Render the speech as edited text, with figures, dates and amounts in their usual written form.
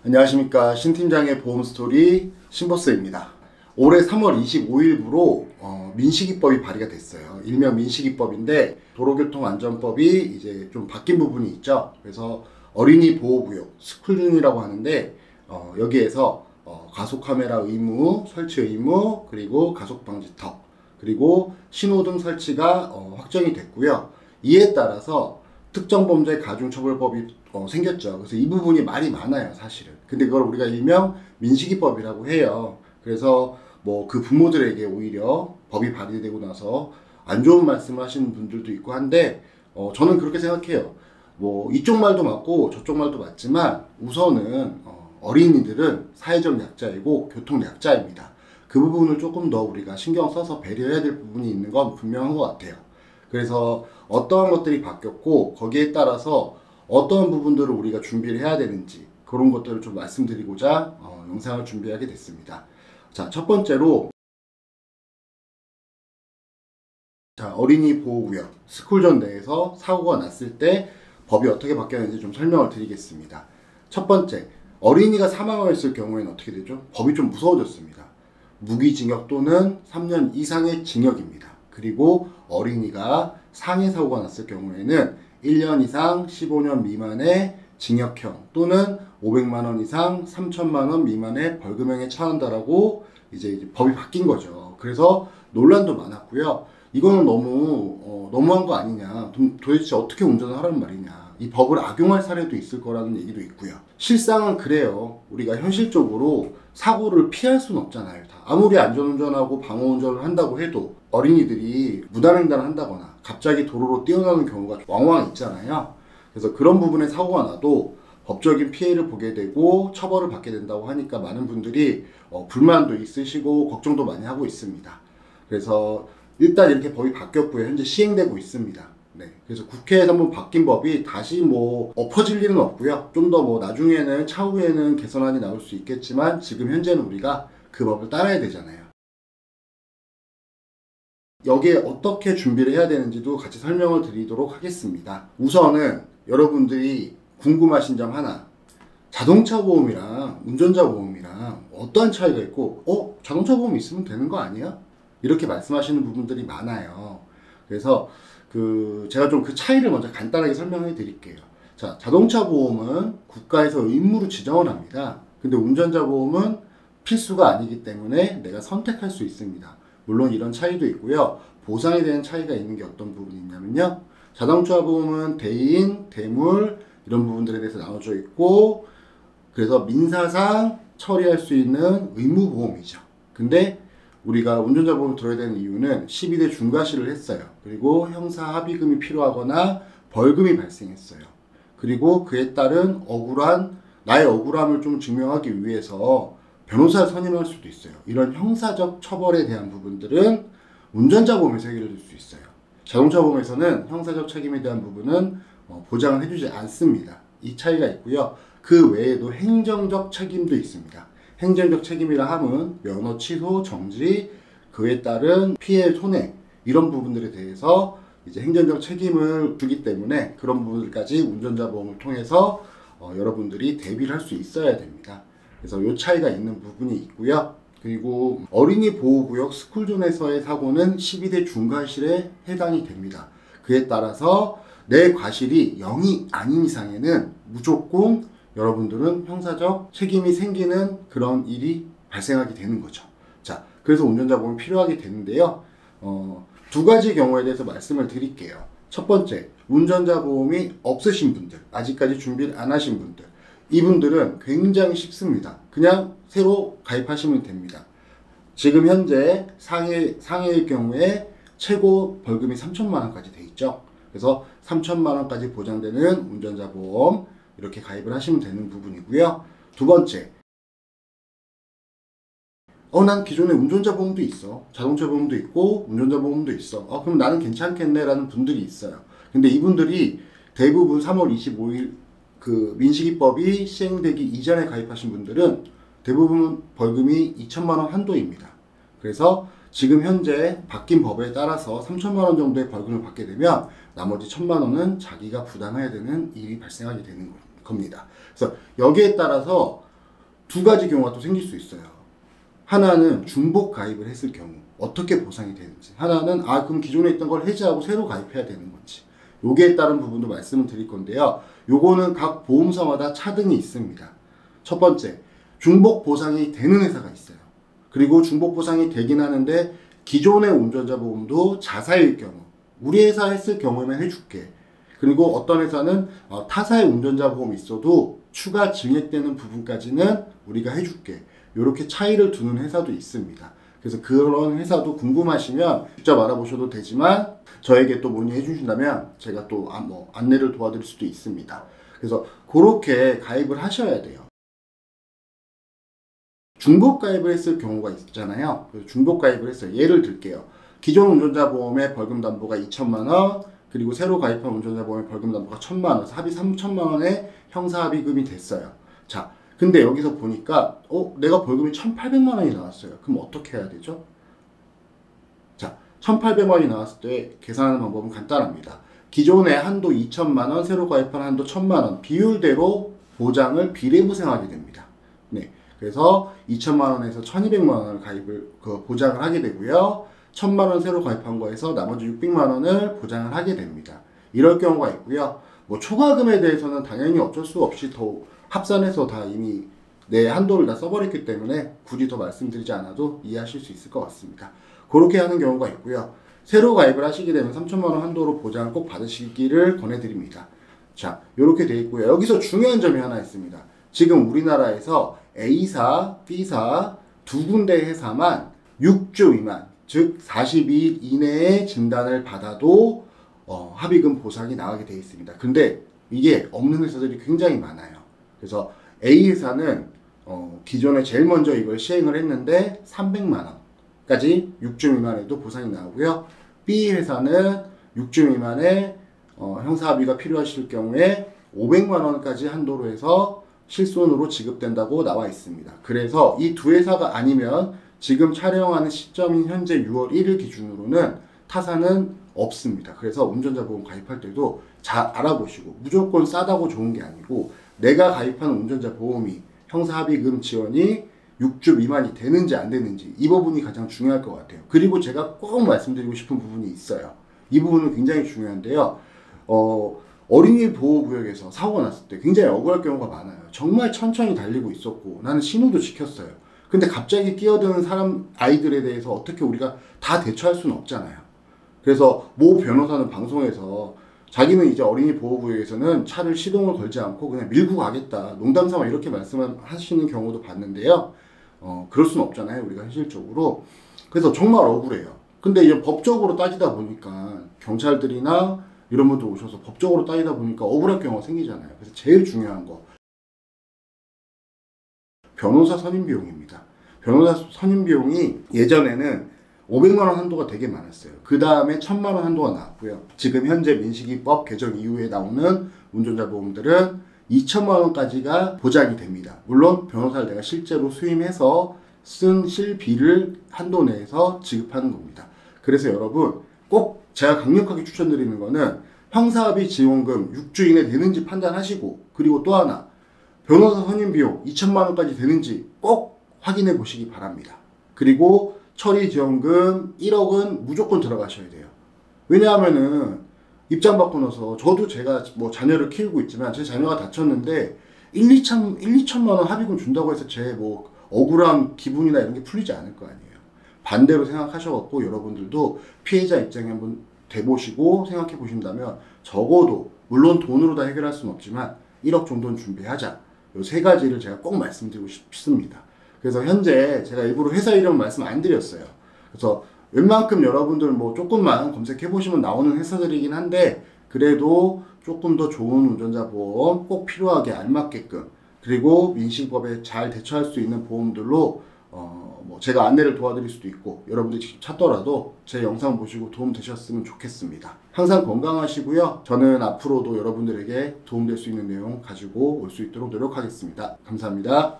안녕하십니까. 신팀장의 보험스토리 신보스입니다. 올해 3월 25일부로 민식이법이 발의가 됐어요. 일명 민식이법인데 도로교통안전법이 이제 좀 바뀐 부분이 있죠. 그래서 어린이 보호구역 스쿨존이라고 하는데 여기에서 가속카메라 의무, 설치 의무, 그리고 가속방지턱, 그리고 신호등 설치가 확정이 됐고요. 이에 따라서 특정범죄 가중처벌법이 생겼죠. 그래서 이 부분이 말이 많아요, 사실은. 근데 그걸 우리가 일명 민식이법이라고 해요. 그래서 뭐 그 부모들에게 오히려 법이 발의되고 나서 안 좋은 말씀을 하시는 분들도 있고 한데 저는 그렇게 생각해요. 뭐 이쪽 말도 맞고 저쪽 말도 맞지만 우선은 어린이들은 사회적 약자이고 교통 약자입니다. 그 부분을 조금 더 우리가 신경 써서 배려해야 될 부분이 있는 건 분명한 것 같아요. 그래서 어떠한 것들이 바뀌었고 거기에 따라서 어떠한 부분들을 우리가 준비를 해야 되는지 그런 것들을 좀 말씀드리고자 영상을 준비하게 됐습니다. 자, 첫 번째로 어린이 보호구역 스쿨존 내에서 사고가 났을 때 법이 어떻게 바뀌었는지 좀 설명을 드리겠습니다. 첫 번째, 어린이가 사망했을 경우에는 어떻게 되죠? 법이 좀 무서워졌습니다. 무기징역 또는 3년 이상의 징역입니다. 그리고 어린이가 상해 사고가 났을 경우에는 1년 이상 15년 미만의 징역형 또는 500만 원 이상 3천만 원 미만의 벌금형에 처한다라고 이제 법이 바뀐 거죠. 그래서 논란도 많았고요. 이거는 너무한 거 아니냐. 도대체 어떻게 운전을 하라는 말이냐. 이 법을 악용할 사례도 있을 거라는 얘기도 있고요. 실상은 그래요. 우리가 현실적으로 사고를 피할 수는 없잖아요. 아무리 안전운전하고 방어운전을 한다고 해도 어린이들이 무단횡단을 한다거나 갑자기 도로로 뛰어나는 경우가 왕왕 있잖아요. 그래서 그런 부분에 사고가 나도 법적인 피해를 보게 되고 처벌을 받게 된다고 하니까 많은 분들이 불만도 있으시고 걱정도 많이 하고 있습니다. 그래서 일단 이렇게 법이 바뀌었고요. 현재 시행되고 있습니다. 네. 그래서 국회에서 한번 바뀐 법이 다시 엎어질 일은 없고요. 좀 더 나중에는 차후에는 개선안이 나올 수 있겠지만 지금 현재는 우리가 그 법을 따라야 되잖아요. 여기에 어떻게 준비를 해야 되는지도 같이 설명을 드리도록 하겠습니다. 우선은 여러분들이 궁금하신 점 하나. 자동차 보험이랑 운전자 보험이랑 어떠한 차이가 있고 자동차 보험 있으면 되는 거 아니야? 이렇게 말씀하시는 부분들이 많아요. 그래서 제가 좀 그 차이를 먼저 간단하게 설명해 드릴게요. 자, 자동차 보험은 국가에서 의무로 지정을 합니다. 근데 운전자 보험은 필수가 아니기 때문에 내가 선택할 수 있습니다. 물론 이런 차이도 있고요. 보상에 대한 차이가 있는 게 어떤 부분이 있냐면요. 자동차 보험은 대인, 대물 이런 부분들에 대해서 나눠져 있고 그래서 민사상 처리할 수 있는 의무보험이죠. 근데 우리가 운전자 보험을 들어야 되는 이유는 12대 중과실을 했어요. 그리고 형사 합의금이 필요하거나 벌금이 발생했어요. 그리고 그에 따른 나의 억울함을 좀 증명하기 위해서 변호사를 선임할 수도 있어요. 이런 형사적 처벌에 대한 부분들은 운전자 보험에서 해결될 수 있어요. 자동차 보험에서는 형사적 책임에 대한 부분은 보장을 해주지 않습니다. 이 차이가 있고요. 그 외에도 행정적 책임도 있습니다. 행정적 책임이라 함은 면허 취소, 정지, 그에 따른 피해, 손해 이런 부분들에 대해서 이제 행정적 책임을 주기 때문에 그런 부분들까지 운전자 보험을 통해서 여러분들이 대비를 할 수 있어야 됩니다. 그래서 이 차이가 있는 부분이 있고요. 그리고 어린이 보호구역 스쿨존에서의 사고는 12대 중과실에 해당이 됩니다. 그에 따라서 내 과실이 0이 아닌 이상에는 무조건 여러분들은 형사적 책임이 생기는 그런 일이 발생하게 되는 거죠. 자, 그래서 운전자 보험이 필요하게 되는데요. 두 가지 경우에 대해서 말씀을 드릴게요. 첫 번째, 운전자 보험이 없으신 분들, 아직까지 준비를 안 하신 분들, 이분들은 굉장히 쉽습니다. 그냥 새로 가입하시면 됩니다. 지금 현재 상해의 경우에 최고 벌금이 3천만 원까지 돼 있죠. 그래서 3천만 원까지 보장되는 운전자 보험 이렇게 가입을 하시면 되는 부분이고요. 두 번째, 난 기존에 운전자 보험도 있어. 자동차 보험도 있고 운전자 보험도 있어. 그럼 나는 괜찮겠네 라는 분들이 있어요. 근데 이분들이 대부분 3월 25일 그 민식이법이 시행되기 이전에 가입하신 분들은 대부분 벌금이 2천만 원 한도입니다. 그래서 지금 현재 바뀐 법에 따라서 3천만 원 정도의 벌금을 받게 되면 나머지 1천만 원은 자기가 부담해야 되는 일이 발생하게 되는 겁니다. 그래서 여기에 따라서 두 가지 경우가 또 생길 수 있어요. 하나는 중복 가입을 했을 경우 어떻게 보상이 되는지, 하나는 그럼 기존에 있던 걸 해지하고 새로 가입해야 되는 건지, 요기에 따른 부분도 말씀을 드릴 건데요. 요거는 각 보험사마다 차등이 있습니다. 첫 번째, 중복 보상이 되는 회사가 있어요. 그리고 중복 보상이 되긴 하는데 기존의 운전자 보험도 자사일 경우, 우리 회사 했을 경우에만 해줄게. 그리고 어떤 회사는 타사의 운전자 보험이 있어도 추가 증액되는 부분까지는 우리가 해줄게. 이렇게 차이를 두는 회사도 있습니다. 그래서 그런 회사도 궁금하시면 직접 알아보셔도 되지만 저에게 또 문의해 주신다면 제가 또 안내를 도와드릴 수도 있습니다. 그래서 그렇게 가입을 하셔야 돼요. 중복 가입을 했을 경우가 있잖아요. 그래서 중복 가입을 했어요. 예를 들게요. 기존 운전자 보험의 벌금 담보가 2천만 원, 그리고 새로 가입한 운전자 보험의 벌금 담보가 1천만 원, 합의 3천만 원의 형사 합의금이 됐어요. 자, 근데 여기서 보니까 내가 벌금이 1,800만 원이 나왔어요. 그럼 어떻게 해야 되죠? 자, 1,800만 원이 나왔을 때 계산하는 방법은 간단합니다. 기존의 한도 2천만 원, 새로 가입한 한도 1,000만 원 비율대로 보장을 비례부생하게 됩니다. 네, 그래서 2천만 원에서 1,200만 원을 보장을 하게 되고요. 1,000만 원 새로 가입한 거에서 나머지 600만 원을 보장을 하게 됩니다. 이럴 경우가 있고요. 초과금에 대해서는 당연히 어쩔 수 없이 더 합산해서 다 이미 내 한도를 다 써버렸기 때문에 굳이 더 말씀드리지 않아도 이해하실 수 있을 것 같습니다. 그렇게 하는 경우가 있고요. 새로 가입을 하시게 되면 3천만 원 한도로 보장을 꼭 받으시기를 권해드립니다. 자, 이렇게 돼 있고요. 여기서 중요한 점이 하나 있습니다. 지금 우리나라에서 A사, B사 두 군데 회사만 6주 미만, 즉 42일 이내에 진단을 받아도 합의금 보상이 나가게 되어 있습니다. 근데 이게 없는 회사들이 굉장히 많아요. 그래서 A 회사는 기존에 제일 먼저 이걸 시행을 했는데 300만 원까지 6주 미만에도 보상이 나오고요. B 회사는 6주 미만에 형사 합의가 필요하실 경우에 500만 원까지 한도로 해서 실손으로 지급된다고 나와 있습니다. 그래서 이 두 회사가 아니면 지금 촬영하는 시점인 현재 6월 1일 기준으로는 타사는 없습니다. 그래서 운전자 보험 가입할 때도 잘 알아보시고, 무조건 싸다고 좋은 게 아니고 내가 가입하는 운전자 보험이 형사 합의금 지원이 6주 미만이 되는지 안 되는지, 이 부분이 가장 중요할 것 같아요. 그리고 제가 꼭 말씀드리고 싶은 부분이 있어요. 이 부분은 굉장히 중요한데요. 어린이 보호구역에서 사고가 났을 때 굉장히 억울할 경우가 많아요. 정말 천천히 달리고 있었고 나는 신호도 지켰어요. 근데 갑자기 끼어드는 아이들에 대해서 어떻게 우리가 다 대처할 수는 없잖아요. 그래서 모 변호사는 방송에서 자기는 이제 어린이 보호구역에서는 차를 시동을 걸지 않고 그냥 밀고 가겠다, 농담삼아 이렇게 말씀을 하시는 경우도 봤는데요. 그럴 수는 없잖아요, 우리가 현실적으로. 그래서 정말 억울해요. 근데 이제 법적으로 따지다 보니까 경찰들이나 이런 분들 오셔서 법적으로 따지다 보니까 억울할 경우가 생기잖아요. 그래서 제일 중요한 거, 변호사 선임 비용입니다. 변호사 선임 비용이 예전에는 500만 원 한도가 되게 많았어요. 그 다음에 1,000만 원 한도가 나왔고요. 지금 현재 민식이법 개정 이후에 나오는 운전자 보험들은 2천만 원까지가 보장이 됩니다. 물론 변호사를 내가 실제로 수임해서 쓴 실비를 한도 내에서 지급하는 겁니다. 그래서 여러분 꼭 제가 강력하게 추천드리는 거는 형사합의 지원금 6주 이내 되는지 판단하시고, 그리고 또 하나 변호사 선임 비용 2천만 원까지 되는지 꼭 확인해 보시기 바랍니다. 그리고 처리 지원금 1억은 무조건 들어가셔야 돼요. 왜냐하면은 입장 바꾸면서 저도 제가 자녀를 키우고 있지만 제 자녀가 다쳤는데 2천만 원 합의금 준다고 해서 제 억울한 기분이나 이런 게 풀리지 않을 거 아니에요. 반대로 생각하셔갖고 여러분들도 피해자 입장에 한번 대보시고 생각해 보신다면 적어도, 물론 돈으로 다 해결할 수는 없지만 1억 정도는 준비하자. 이 세 가지를 제가 꼭 말씀드리고 싶습니다. 그래서 현재 제가 일부러 회사 이름 말씀 안 드렸어요. 그래서 웬만큼 여러분들 조금만 검색해 보시면 나오는 회사들이긴 한데, 그래도 조금 더 좋은 운전자 보험 꼭 필요하게 알맞게끔, 그리고 민식법에 잘 대처할 수 있는 보험들로 제가 안내를 도와드릴 수도 있고, 여러분들이 직접 찾더라도 제 영상 보시고 도움 되셨으면 좋겠습니다. 항상 건강하시고요. 저는 앞으로도 여러분들에게 도움될 수 있는 내용 가지고 올 수 있도록 노력하겠습니다. 감사합니다.